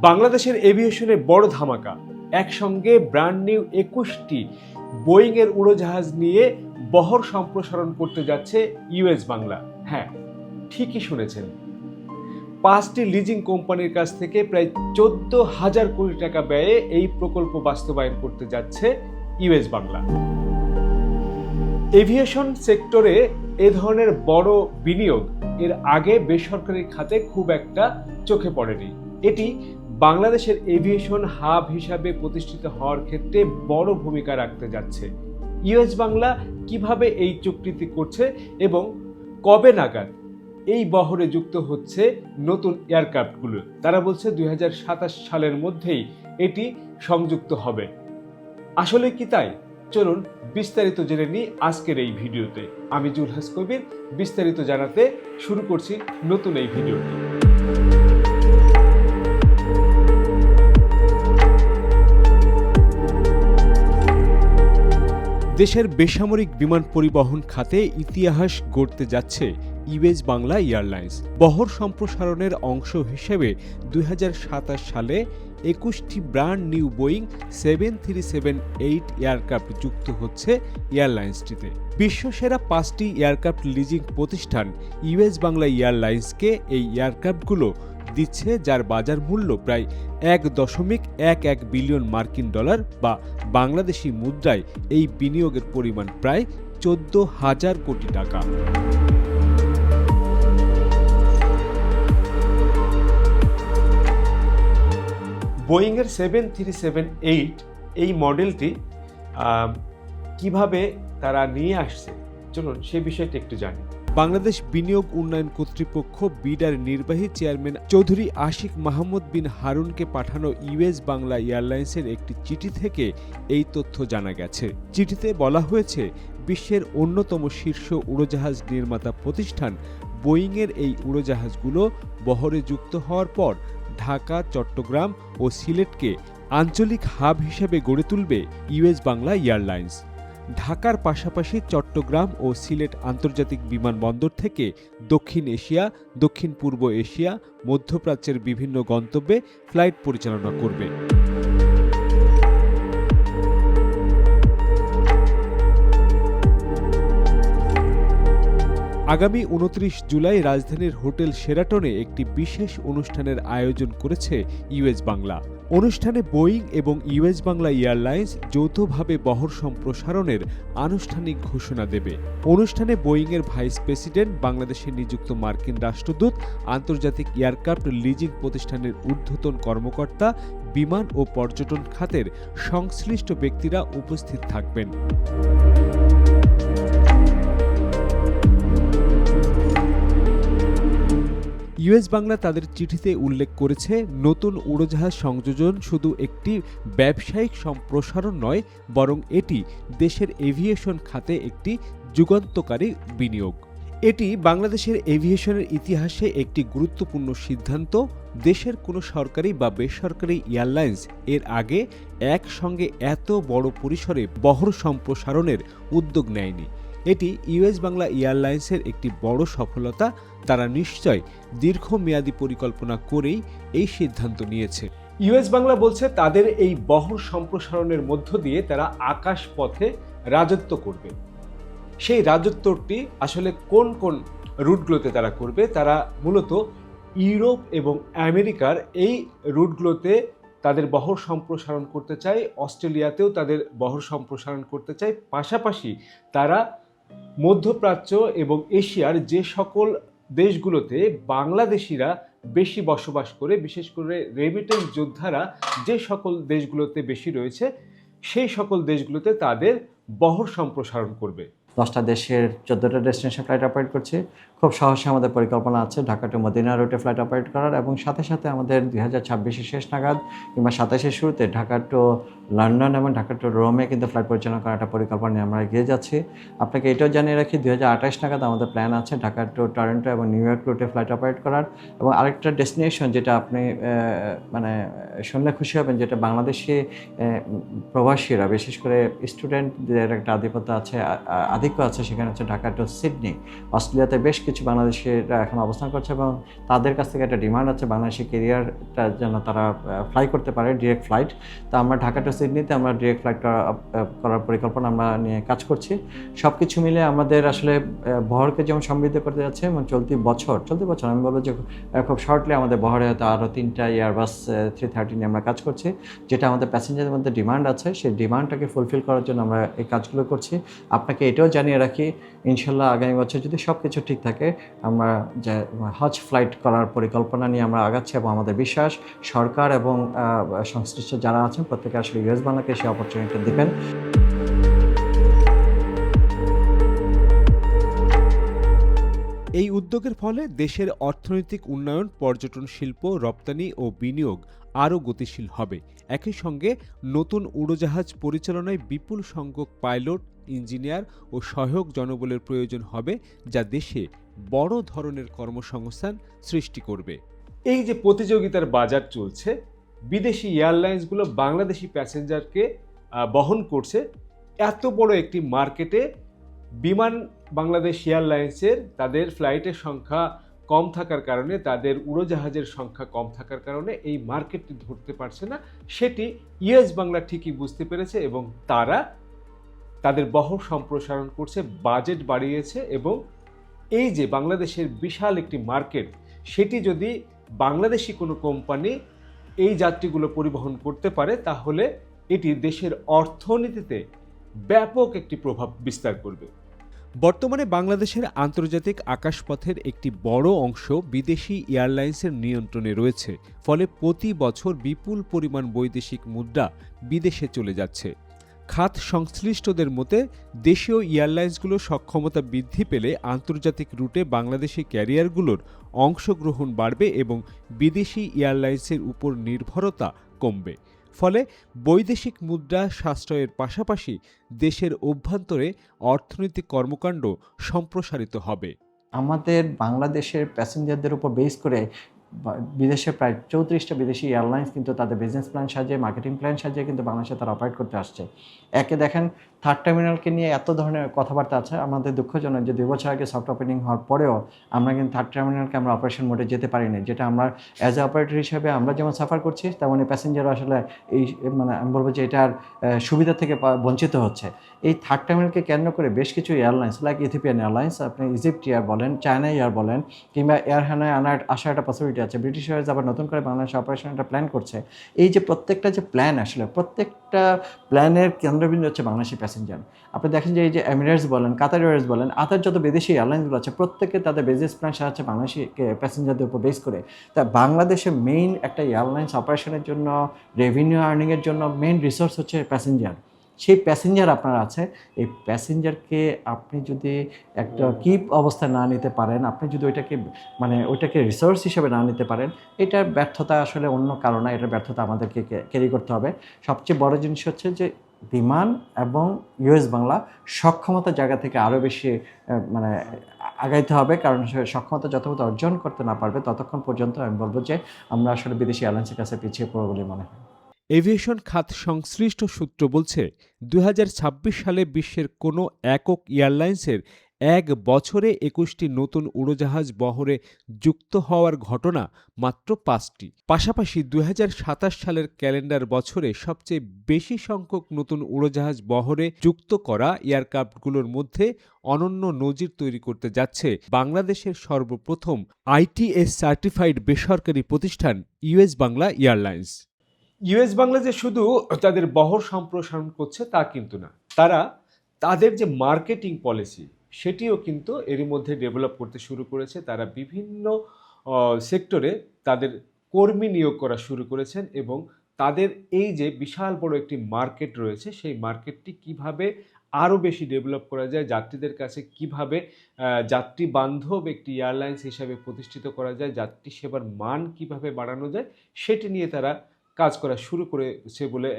বাংলাদেশের এভিয়েশনে বড় ধামাকা, একসঙ্গে ব্র্যান্ড নিউ 21টি বোয়িংয়ের উড়োজাহাজ নিয়ে বহর সম্প্রসারণ করতে যাচ্ছে ইউএস বাংলা। হ্যাঁ, ঠিকই শুনেছেন, 5টি লিজিং কোম্পানির কাছ থেকে প্রায় 14,000 কোটি টাকা ব্যয়ে এই প্রকল্প বাস্তবায়ন করতে যাচ্ছে ইউএস বাংলা। এভিয়েশন সেক্টরে এ ধরনের বড় বিনিয়োগ এর আগে বেসরকারি খাতে খুব একটা চোখে পড়েনি। এটি বাংলাদেশের এভিয়েশন হাব হিসাবে প্রতিষ্ঠিত হওয়ার ক্ষেত্রে বড় ভূমিকা রাখতে যাচ্ছে। ইউএস বাংলা কিভাবে এই চুক্তিটি করছে এবং কবে নাগাদ এই বহরে যুক্ত হচ্ছে নতুন এয়ারক্রাফটগুলো, তারা বলছে 2027 সালের মধ্যেই এটি সংযুক্ত হবে। আসলে কি তাই? চলুন বিস্তারিত জেনে নিই আজকের এই ভিডিওতে। আমি জুলহাস কবির, বিস্তারিত জানাতে শুরু করছি নতুন এই ভিডিওটি। দেশের বেসামরিক বিমান পরিবহন খাতে ইতিহাস গড়তে যাচ্ছে ইউএস বাংলা এয়ারলাইন্স। বহর সম্প্রসারণের অংশ হিসেবে 2027 সালে 21টি ব্র্যান্ড নিউ বোয়িং 737-8 এয়ারক্রাফট যুক্ত হচ্ছে এয়ারলাইন্সটিতে। বিশ্বসেরা 5টি এয়ারক্রাফট লিজিং প্রতিষ্ঠান ইউএস বাংলা এয়ারলাইন্সকে এই এয়ারক্রাফটগুলো দিচ্ছে, যার বাজার মূল্য প্রায় 1.11 বিলিয়ন মার্কিন ডলার বা বাংলাদেশি মুদ্রায় এই বিনিয়োগের পরিমাণ প্রায় 14,000 কোটি টাকা। বোয়িংয়ের 737-8 এই মডেলটি কিভাবে তারা নিয়ে আসছে, চলুন সে বিষয়টি একটু জানি। বাংলাদেশ বিনিয়োগ উন্নয়ন কর্তৃপক্ষ বিডার নির্বাহী চেয়ারম্যান চৌধুরী আশিক মাহমুদ বিন হারুনকে পাঠানো ইউএস বাংলা এয়ারলাইন্সের একটি চিঠি থেকে এই তথ্য জানা গেছে। চিঠিতে বলা হয়েছে, বিশ্বের অন্যতম শীর্ষ উড়োজাহাজ নির্মাতা প্রতিষ্ঠান বোয়িংয়ের এই উড়োজাহাজগুলো বহরে যুক্ত হওয়ার পর ঢাকা, চট্টগ্রাম ও সিলেটকে আঞ্চলিক হাব হিসেবে গড়ে তুলবে ইউএস বাংলা এয়ারলাইন্স। ঢাকার পাশাপাশি চট্টগ্রাম ও সিলেট আন্তর্জাতিক বিমানবন্দর থেকে দক্ষিণ এশিয়া, দক্ষিণ পূর্ব এশিয়া, মধ্যপ্রাচ্যের বিভিন্ন গন্তব্যে ফ্লাইট পরিচালনা করবে। আগামী 29 জুলাই রাজধানীর হোটেল শেরাটনে একটি বিশেষ অনুষ্ঠানের আয়োজন করেছে ইউএস বাংলা। অনুষ্ঠানে বোয়িং এবং ইউএস বাংলা এয়ারলাইন্স যৌথভাবে বহর সম্প্রসারণের আনুষ্ঠানিক ঘোষণা দেবে। অনুষ্ঠানে বোয়িংয়ের ভাইস প্রেসিডেন্ট, বাংলাদেশে নিযুক্ত মার্কিন রাষ্ট্রদূত, আন্তর্জাতিক এয়ারক্রাফট লিজিং প্রতিষ্ঠানের ঊর্ধ্বতন কর্মকর্তা, বিমান ও পর্যটন খাতের সংশ্লিষ্ট ব্যক্তিরা উপস্থিত থাকবেন। ইউএস বাংলা তাদের চিঠিতে উল্লেখ করেছে, নতুন উড়োজাহাজ সংযোজন শুধু একটি ব্যবসায়িক সম্প্রসারণ নয়, বরং এটি দেশের এভিয়েশন খাতে একটি যুগান্তকারী বিনিয়োগ। এটি বাংলাদেশের এভিয়েশনের ইতিহাসে একটি গুরুত্বপূর্ণ সিদ্ধান্ত। দেশের কোনো সরকারি বা বেসরকারি এয়ারলাইন্স এর আগে একসঙ্গে এত বড় পরিসরে বহর সম্প্রসারণের উদ্যোগ নেয়নি। এটি ইউএস বাংলা এয়ারলাইন্সের একটি বড় সফলতা। তারা নিশ্চয় দীর্ঘমেয়াদী পরিকল্পনা করেই এই সিদ্ধান্ত নিয়েছে। ইউএস বাংলা বলছে, তাদের এই বহর সম্প্রসারণের মধ্য দিয়ে তারা আকাশ পথে রাজত্ব করবে। সেই রাজত্বটি আসলে কোন কোন রুটগুলোতে তারা করবে? তারা মূলত ইউরোপ এবং আমেরিকার এই রুটগুলোতে তাদের বহর সম্প্রসারণ করতে চায়। অস্ট্রেলিয়াতেও তাদের বহর সম্প্রসারণ করতে চায়। পাশাপাশি তারা মধ্যপ্রাচ্য এবং এশিয়ার যে সকল দেশগুলোতে বাংলাদেশিরা বেশি বসবাস করে, বিশেষ করে রেমিটেন্স যোদ্ধারা যে সকল দেশগুলোতে বেশি রয়েছে, সেই সকল দেশগুলোতে তাদের বহর সম্প্রসারণ করবে। 10টা দেশের 14টা ডেস্টিনেশন ফ্লাইট অপারেট করছে। খুব সহজে আমাদের পরিকল্পনা আছে ঢাকা টু মদিনা রুটে ফ্লাইট অপারেট করার, এবং সাথে সাথে আমাদের 2026-এর শেষ নাগাদ কিংবা 27-এর শুরুতে ঢাকা টু লন্ডন এবং ঢাকা টু রোমে কিন্তু ফ্লাইট পরিচালনা করার একটা পরিকল্পনা নিয়ে আমরা এগিয়ে যাচ্ছি। আপনাকে এটাও জানিয়ে রাখি, 2028 নাগাদ আমাদের প্ল্যান আছে ঢাকা টু টরন্টো এবং নিউ ইয়র্ক রুটে ফ্লাইট অপারেট করার। এবং আরেকটা ডেস্টিনেশন যেটা আপনি মানে শুনলে খুশি হবেন, যেটা বাংলাদেশি প্রবাসীরা, বিশেষ করে স্টুডেন্টদের একটা আধিপত্য আছে, আধিক্য আছে সেখানে হচ্ছে ঢাকা টু সিডনি। অস্ট্রেলিয়াতে বেশ কিছু বাংলাদেশিরা এখন অবস্থান করছে এবং তাদের কাছ থেকে একটা ডিমান্ড আছে বাংলাদেশি ক্যারিয়ারটা যেন তারা ফ্লাই করতে পারে, ডিরেক্ট ফ্লাইট। তো আমরা ঢাকা টু সিডনিতে আমরা ডিরেক্ট ফ্লাইট করার পরিকল্পনা আমরা নিয়ে কাজ করছি। সব কিছু মিলে আমাদের আসলে বহরকে যেমন সমৃদ্ধ করতে যাচ্ছে এবং চলতি বছর আমি বলবো যে খুব শর্টলি আমাদের বহরে হয়তো আরও 3টা এয়ারবাস 330 নিয়ে আমরা কাজ করছি, যেটা আমাদের প্যাসেঞ্জারের মধ্যে ডিমান্ড আছে সেই ডিমান্ডটাকে ফুলফিল করার জন্য আমরা এই কাজগুলো করছি। আপনাকে এটাও জানিয়ে রাখি, ইনশাল্লাহ আগামী বছর যদি সব কিছু ঠিক থাকে আমরা যে হজ ফ্লাইট করার পরিকল্পনা নিয়ে আমরা আগাচ্ছি এবং আমাদের বিশ্বাস সরকার এবং সংশ্লিষ্ট যারা আছেন প্রত্যেকে আসলে ইউএস বাংলাকে সেই অপরচুনিটি দেবেন। এই উদ্যোগের ফলে দেশের অর্থনৈতিক উন্নয়ন, পর্যটন শিল্প, রপ্তানি ও বিনিয়োগ আরও গতিশীল হবে। একই সঙ্গে নতুন উড়োজাহাজ পরিচালনায় বিপুল সংখ্যক পাইলট, ইঞ্জিনিয়ার ও সহায়ক জনবলের প্রয়োজন হবে, যা দেশে বড় ধরনের কর্মসংস্থান সৃষ্টি করবে। এই যে প্রতিযোগিতার বাজার চলছে, বিদেশি এয়ারলাইন্সগুলো বাংলাদেশি প্যাসেঞ্জারকে বহন করছে, এত বড় একটি মার্কেটে বিমান বাংলাদেশ এয়ারলাইন্সের তাদের ফ্লাইটের সংখ্যা কম থাকার কারণে, তাদের উড়োজাহাজের সংখ্যা কম থাকার কারণে এই মার্কেটটি ধরতে পারছে না। সেটি ইউএস বাংলা ঠিকই বুঝতে পেরেছে এবং তারা তাদের বহর সম্প্রসারণ করছে, বাজেট বাড়িয়েছে এবং এই যে বাংলাদেশের বিশাল একটি মার্কেট, সেটি যদি বাংলাদেশি কোনো কোম্পানি এই যাত্রীগুলো পরিবহন করতে পারে তাহলে এটি দেশের অর্থনীতিতে ব্যাপক একটি প্রভাব বিস্তার করবে। বর্তমানে বাংলাদেশের আন্তর্জাতিক আকাশপথের একটি বড় অংশ বিদেশি এয়ারলাইন্সের নিয়ন্ত্রণে রয়েছে, ফলে প্রতি বছর বিপুল পরিমাণ বৈদেশিক মুদ্রা বিদেশে চলে যাচ্ছে। খাত সংশ্লিষ্টদের মতে দেশীয় এয়ারলাইন্সগুলোর সক্ষমতা বৃদ্ধি পেলে আন্তর্জাতিক রুটে বাংলাদেশি ক্যারিয়ারগুলোর অংশগ্রহণ বাড়বে এবং বিদেশি এয়ারলাইন্সের উপর নির্ভরতা কমবে। ফলে বৈদেশিক মুদ্রা সাশ্রয়ের পাশাপাশি দেশের অভ্যন্তরে অর্থনৈতিক কর্মকাণ্ড সম্প্রসারিত হবে। আমাদের বাংলাদেশের প্যাসেঞ্জারদের উপর বেস করে বিদেশে প্রায় 34টা বিদেশি এয়ারলাইন্স কিন্তু তাদের বিজনেস প্ল্যান সাজিয়ে, মার্কেটিং প্ল্যান সাজিয়ে কিন্তু বাংলাদেশে তারা অপারেট করতে আসছে। একে দেখেন থার্ড টার্মিনালকে নিয়ে এত ধরনের কথাবার্তা আছে, আমাদের দুঃখজনক যে 2 বছর আগে সফট ওপেনিং হওয়ার পরেও আমরা কিন্তু থার্ড টার্মিনালকে আমরা অপারেশন মোডে যেতে পারিনি, যেটা আমরা অ্যাজ এ অপারেটর হিসেবে আমরা যেমন সাফার করছি তেমনই প্যাসেঞ্জারও আসলে এই মানে আমি বলবো যে এটার সুবিধা থেকে বঞ্চিত হচ্ছে। এই থার্ড টার্মিনালকে কেন্দ্র করে বেশ কিছু এয়ারলাইন্স লাইক ইথিওপিয়ান এয়ারলাইন্স, আপনি ইজিপ্ট এয়ার বলেন, চায়না এয়ার বলেন, কিংবা এয়ার হানায় আসার একটা পসিবিলিটি আছে। ব্রিটিশ এয়ারওয়েজ আবার নতুন করে বাংলাদেশ অপারেশন একটা প্ল্যান করছে। এই যে প্রত্যেকটা যে প্ল্যান, আসলে প্রত্যেকটা প্ল্যানের কেন্দ্রবিন্দু হচ্ছে বাংলাদেশি প্যাসেঞ্জার। আপনি দেখেন যে এই যে এমিরেটস বলেন, কাতার এয়ারওয়েজ বলেন, আদার যত বিদেশি এয়ারলাইন্সগুলো আছে প্রত্যেকে তাদের বিজনেস প্ল্যান সাজাচ্ছে বাংলাদেশি প্যাসেঞ্জারদের উপর বেস করে। তা বাংলাদেশে মেইন একটা এয়ারলাইন্স অপারেশনের জন্য, রেভিনিউ আর্নিংয়ের জন্য মেইন রিসোর্স হচ্ছে প্যাসেঞ্জার। সেই প্যাসেঞ্জার আপনার আছে, এই প্যাসেঞ্জারকে আপনি যদি একটা কিপ অবস্থায় না নিতে পারেন, আপনি যদি ওইটাকে রিসোর্স হিসেবে না নিতে পারেন, এটার ব্যর্থতা আসলে অন্য কারণ না, এটার ব্যর্থতা আমাদেরকে ক্যারি করতে হবে। সবচেয়ে বড় জিনিস হচ্ছে যে বিমান এবং ইউএস বাংলা সক্ষমতার জায়গা থেকে আরও বেশি আগাইতে হবে, কারণ সক্ষমতা যতক্ষণ অর্জন করতে না পারবে ততক্ষণ পর্যন্ত আমি বলবো যে আমরা আসলে বিদেশি এয়ারলাইন্সের কাছে পিছিয়ে পড়ব বলে মনে হয়। এভিয়েশন খাত সংশ্লিষ্ট সূত্র বলছে 2026 সালে বিশ্বের কোনো একক এয়ারলাইন্সের এক বছরে 21টি নতুন উড়োজাহাজ বহরে যুক্ত হওয়ার ঘটনা মাত্র 5টি। পাশাপাশি 2027 সালের ক্যালেন্ডার বছরে সবচেয়ে বেশি সংখ্যক নতুন উড়োজাহাজ বহরে যুক্ত করা এয়ারক্রাফটগুলোর মধ্যে অনন্য নজির তৈরি করতে যাচ্ছে বাংলাদেশের সর্বপ্রথম ITS সার্টিফাইড বেসরকারি প্রতিষ্ঠান US Bangla airlines. US Bangla যে শুধু তাদের বহর সম্প্রসারণ করছে তা কিন্তু না, তারা তাদের যে মার্কেটিং পলিসি সেটিও কিন্তু এরই মধ্যে ডেভেলপ করতে শুরু করেছে। তারা বিভিন্ন সেক্টরে তাদের কর্মী নিয়োগ করা শুরু করেছেন এবং তাদের এই যে বিশাল বড় একটি মার্কেট রয়েছে সেই মার্কেটটি কিভাবে আরও বেশি ডেভেলপ করা যায়, যাত্রীদের কাছে কিভাবে যাত্রী বান্ধব একটি এয়ারলাইন্স হিসাবে প্রতিষ্ঠিত করা যায়, যাত্রী সেবার মান কিভাবে বাড়ানো যায়, সেটি নিয়ে তারা কাজ করা শুরু করেছে বলে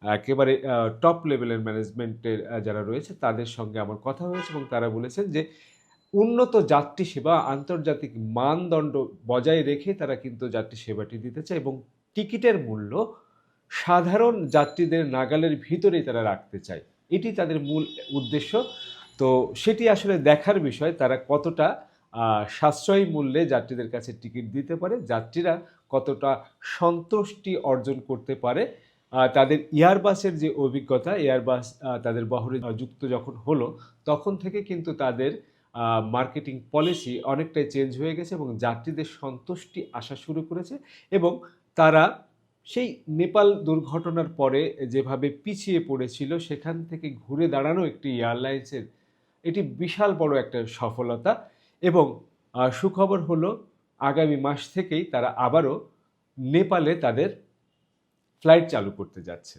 একেবারে টপ লেভেলের ম্যানেজমেন্টের যারা রয়েছে তাদের সঙ্গে আমার কথা হয়েছে এবং তারা বলেছেন যে উন্নত যাত্রী সেবা, আন্তর্জাতিক মানদণ্ড বজায় রেখে তারা কিন্তু যাত্রী সেবাটি দিতে চায় এবং টিকিটের মূল্য সাধারণ যাত্রীদের নাগালের ভিতরেই তারা রাখতে চায়। এটি তাদের মূল উদ্দেশ্য। তো সেটি আসলে দেখার বিষয়, তারা কতটা সাশ্রয়ী মূল্যে যাত্রীদের কাছে টিকিট দিতে পারে, যাত্রীরা কতটা সন্তুষ্টি অর্জন করতে পারে। তাদের এয়ারবাসের যে অভিজ্ঞতা, এয়ারবাস তাদের বহরে যুক্ত যখন হলো, তখন থেকে কিন্তু তাদের মার্কেটিং পলিসি অনেকটাই চেঞ্জ হয়ে গেছে এবং যাত্রীদের সন্তুষ্টি আসা শুরু করেছে। এবং তারা সেই নেপাল দুর্ঘটনার পরে যেভাবে পিছিয়ে পড়েছিল, সেখান থেকে ঘুরে দাঁড়ানো একটি এয়ারলাইন্সের এটি বিশাল বড় একটা সফলতা। এবং সুখবর হলো, আগামী মাস থেকেই তারা আবারও নেপালে তাদের ফ্লাইট চালু করতে যাচ্ছে।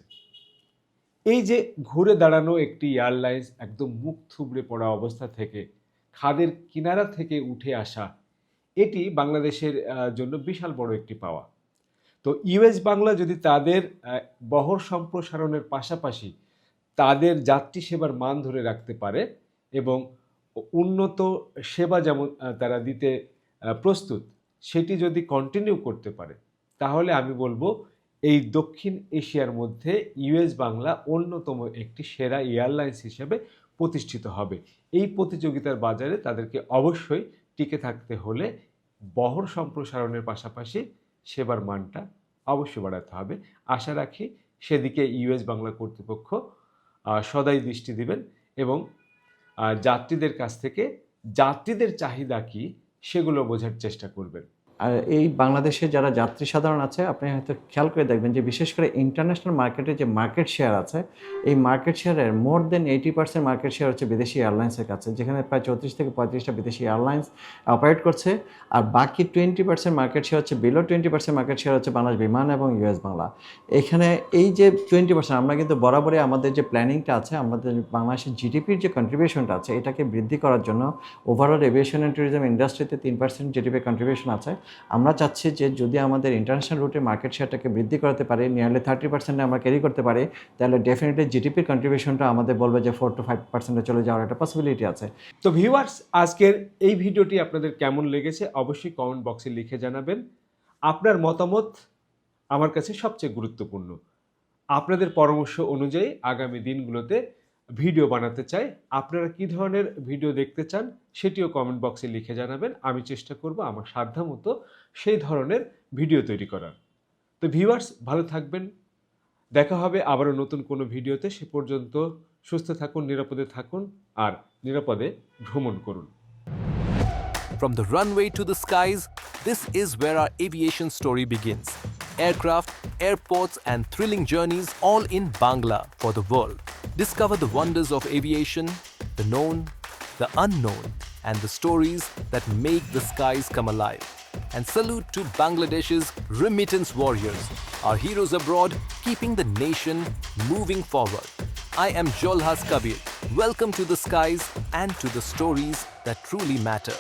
এই যে ঘুরে দাঁড়ানো একটি এয়ারলাইন্স একদম মুখ থুবড়ে পড়া অবস্থা থেকে খাদের কিনারা থেকে উঠে আসা, এটি বাংলাদেশের জন্য বিশাল বড় একটি পাওয়া। তো ইউএস বাংলা যদি তাদের বহর সম্প্রসারণের পাশাপাশি তাদের যাত্রী সেবার মান ধরে রাখতে পারে এবং উন্নত সেবা যেমন তারা দিতে প্রস্তুত, সেটি যদি কন্টিনিউ করতে পারে, তাহলে আমি বলবো এই দক্ষিণ এশিয়ার মধ্যে ইউএস বাংলা অন্যতম একটি সেরা এয়ারলাইন্স হিসেবে প্রতিষ্ঠিত হবে। এই প্রতিযোগিতার বাজারে তাদেরকে অবশ্যই টিকে থাকতে হলে বহর সম্প্রসারণের পাশাপাশি সেবার মানটা অবশ্যই বাড়াতে হবে। আশা রাখি সেদিকে ইউএস বাংলা কর্তৃপক্ষ সদাই দৃষ্টি দিবেন এবং যাত্রীদের কাছ থেকে যাত্রীদের চাহিদা কি সেগুলো বোঝার চেষ্টা করবেন। আর এই বাংলাদেশে যারা যাত্রী সাধারণ আছে, আপনি হয়তো খেয়াল করে দেখবেন যে বিশেষ করে ইন্টারন্যাশনাল মার্কেটে যে মার্কেট শেয়ার আছে, এই মার্কেট শেয়ারের মোর দেন 80% মার্কেট শেয়ার হচ্ছে বিদেশি এয়ারলাইন্সের কাছে, যেখানে প্রায় 34 থেকে 35টা বিদেশি এয়ারলাইন্স অপারেট করছে। আর বাকি 20% মার্কেট শেয়ার হচ্ছে, বিলো 20% মার্কেট শেয়ার হচ্ছে বাংলাদেশ বিমান এবং ইউএস বাংলা। এখানে এই যে 20%, আমরা কিন্তু বরাবরই আমাদের যে প্ল্যানিংটা আছে, আমাদের বাংলাদেশের জিডিপির যে কন্ট্রিবিউশনটা আছে, এটাকে বৃদ্ধি করার জন্য ওভারঅল এভিয়েশন অ্যান্ড ট্যুরিজম ইন্ডাস্ট্রিতে 3% জিডিপি কন্ট্রিবিউশন আছে। আমরা চাচ্ছি যে যদি আমাদের ইন্টারন্যাশনাল রুটে মার্কেট শেয়ারটাকে বৃদ্ধি করাতে পারি, নিয়ারলি 30% আমরা ক্যারি করতে পারি, তাহলে ডেফিনেটলি জিডিপির কন্ট্রিবিউশনটা আমাদের বলবে যে 4 to 5% চলে যাওয়ার একটা পসিবিলিটি আছে। তো ভিউয়ার্স, আজকের এই ভিডিওটি আপনাদের কেমন লেগেছে অবশ্যই কমেন্ট বক্সে লিখে জানাবেন। আপনার মতামত আমার কাছে সবচেয়ে গুরুত্বপূর্ণ। আপনাদের পরামর্শ অনুযায়ী আগামী দিনগুলোতে ভিডিও বানাতে চাই। আপনারা কী ধরনের ভিডিও দেখতে চান সেটিও কমেন্ট বক্সে লিখে জানাবেন। আমি চেষ্টা করব আমার সাধ্যমতো সেই ধরনের ভিডিও তৈরি করার। তো ভিউয়ার্স, ভালো থাকবেন, দেখা হবে আবারও নতুন কোনো ভিডিওতে। সে পর্যন্ত সুস্থ থাকুন, নিরাপদে থাকুন আর নিরাপদে ভ্রমণ করুন। From the runway to the skies, this is where our aviation story begins. Aircraft, airports, and thrilling journeys all in Bangla for the world. Discover the wonders of aviation, the known, the unknown, and the stories that make the skies come alive. And salute to Bangladesh's remittance warriors, our heroes abroad, keeping the nation moving forward. I am Jolhas Kabir. Welcome to the skies and to the stories that truly matter.